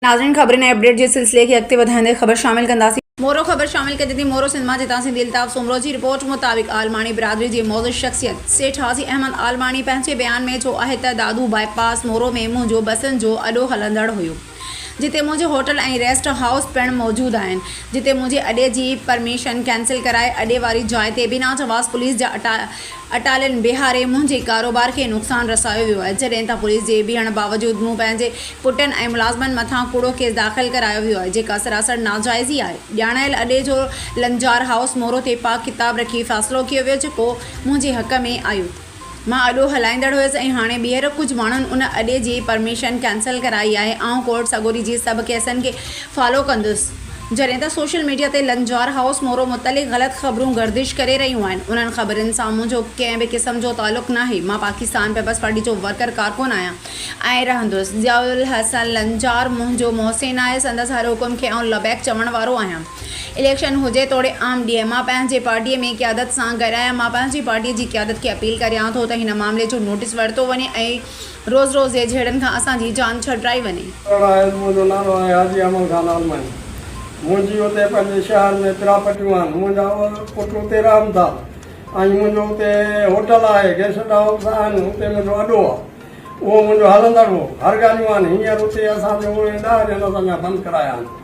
नाज़रीन खबर ने अपडेट जे सिलसिले खे अॻिते वधाईंदे ख़बर शामिल कंदासीं। मोरो ख़बर शामिल कजे थी मोरो सिंध मां जितां से दिलताफ़ सुमरो जी रिपोर्ट मुताबिक़ आलमाणी बिरादरी जी मौजूद शख़्सियत सेठ हाजी अहमद आलमाणी पंहिंजे बयान में चयो आहे त दादू बाईपास मोरो में मुंहिंजो बसनि जो अॾो हलंदड़ हुयो, जिते मुझे होटल ऐं रेस्ट हाउस पिण मौजूद आहिनि, जिते मुझे अॾे जी परमिशन कैंसिल कराए अॾे वारी जाइ ते बिना जवाज़ पुलिस जा अटालियुनि बिहारे मुंहिंजे कारोबार खे नुक़सानु रसायो वियो आहे। जॾहिं त पुलिस जे बीहण बावजूदि मूं पंहिंजे पुटनि ऐं मुलाज़िमनि मथां कूड़ो केस दाख़िल करायो वियो आहे, जेका सरासर नाजाइज़ी आहे। ॼाणायल अॾे जो लंजार हाउस मोरो ते पाक किताब रखी फ़ैसिलो कयो वियो, जेको मुंहिंजे हक़ में आयो। मां अॾो हलाईंदड़ हुयसि ऐं हाणे ॿीहर कुझु माण्हुनि उन अॾे जी परमिशन कैंसिल कराई आहे। आउं कोर्ट सगोरी जी सभु केसनि खे फॉलो कंदुसि। जॾहिं त सोशल मीडिया ते लंजार हाउस मोरो मुतलिक़ ग़लति ख़बरूं गर्दिश करे रहियूं आहिनि, उन्हनि ख़बरुनि सां मुंहिंजो कंहिं बि क़िस्म जो तालुक़ु नाहे। मां पाकिस्तान पीपल्स पार्टी जो वर्कर कारकुन आहियां ऐं रहंदुसि। ज़ियाउल हसन लंजार मुंहिंजो मोहसिन आहे, संदसि हर हुकुम खे आउं लबैक चवण वारो आहियां। इलेक्शन हुजे तोड़े आम ॾींहुं मां पंहिंजे पार्टीअ में क़यादत सां गॾु आहियां। मां पंहिंजी पार्टीअ जी क़यादत खे अपील करियां थो त हिन मामले जो नोटिस वरितो वञे ऐं रोज़ रोज़ जे झेड़नि खां असांजी जान छॾाई वञे। मुंहिंजो नालो आहे हाजी अहमद ख़ान आलमानी। मुंहिंजी हुते पंहिंजे शहर में प्रॉपर्टियूं आहिनि, मुंहिंजा पुट हुते रहनि था ऐं मुंहिंजो हुते होटल आहे, गेस्ट हाउस आहिनि, हुते मुंहिंजो अॾो आहे, उहो मुंहिंजो हलंदड़ हो। हर ॻाल्हियूं आहिनि। हींअर हुते असांजो 10 ॾींहं असांजा बंदि कराया आहिनि।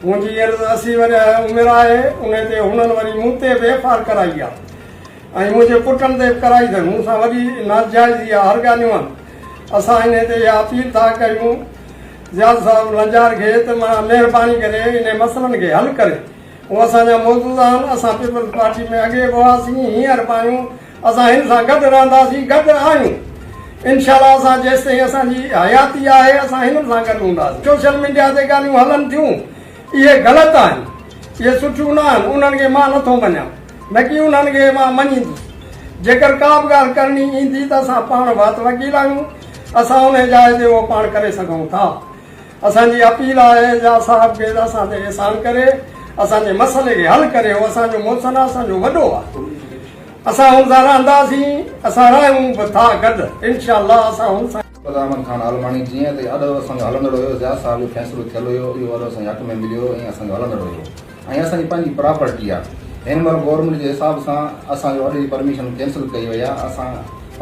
मुंहिंजी हींअर 80 वरी उमिरि आहे, उन ते हुननि वरी मूं ते बि एफ.आर. कराई आहे ऐं मुंहिंजे पुटनि ते बि कराई अथनि। मूंसां वॾी नाजाइज़ी आहे, हर ॻाल्हियूं आहिनि। असां इन ते इहा अपील था कयूं ज़ियाद साहिब लंजार खे त मां महिरबानी करे इन मसइलनि खे हल करे। उहे असांजा मौजूद आहिनि। असां पीपल्स पार्टी में अॻे बि हुआसीं, हींअर बि आहियूं। असां हिन सां गॾु रहंदासीं, गॾु आहियूं। इनशाला असां जेसि ताईं असांजी हयाती आहे असां हिन सां गॾु हूंदासीं। सोशल मीडिया ते ॻाल्हियूं हलनि थियूं, इहे ग़लति आहिनि, इहे सुठियूं न आहिनि। उन्हनि खे मां नथो मञां, न की उन्हनि खे मां मञींदुसि। जेकर का बि ॻाल्हि करणी ईंदी त असां पाण वात वकील आहियूं, असां उन जाइ ते उहो पाण करे सघूं था। असांजी अपील आहे जा साहिब खे असां ते एहसान करे असांजे मसइले खे हल करे। उहो असांजो मोहसिन आहे, असांजो वॾो आहे। असां हुन सां रहंदासीं, असां रहूं बि था गॾु इनशाअल्लाह। असां हुन सां अहमद ख़ान आलमानी जीअं त अॾो असांजो हलंदड़ हुयो, ज़ियाद साहिब जो फ़ैसिलो थियल हुयो, इहो अॾो असांजे हक़ में मिलियो ऐं असांजो हलंदड़ हुयो ऐं असांजी पंहिंजी प्रॉपर्टी आहे। हिन महिल गवर्नमेंट जे हिसाब सां असांजो अॾे जी परमिशन कैंसिल कई वई आहे। असां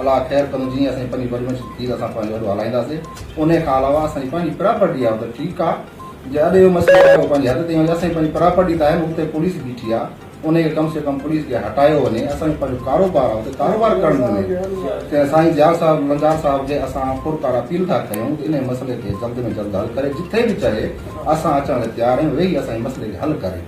अलाह ख़ैर कंदो, जीअं असांजी पंहिंजी परमिशन थी त असां पंहिंजो अॾो हलाईंदासीं। उन खां अलावा असांजी पंहिंजी प्रॉपर्टी आहे त ठीकु आहे। जे अॾे जो मसइलो आहे उहो पंहिंजी हद ते वञे। असांजी पंहिंजी प्रॉपर्टी त आहे, हुते पुलिस बीठी आहे, उनखे कम से कम पुलिस खे हटायो वञे। असांजो पंहिंजो कारोबार आहे, हुते कारोबार करणु वञे। त साईं ज़ियाद साहिब लंजार साहिब जे असां पुरकार अपील था कयूं त इन मसइले खे जल्द में जल्द हल करे। जिथे बि चए असां अचण लाइ तयारु आहियूं, वेही असांजे मसइले खे हल करे।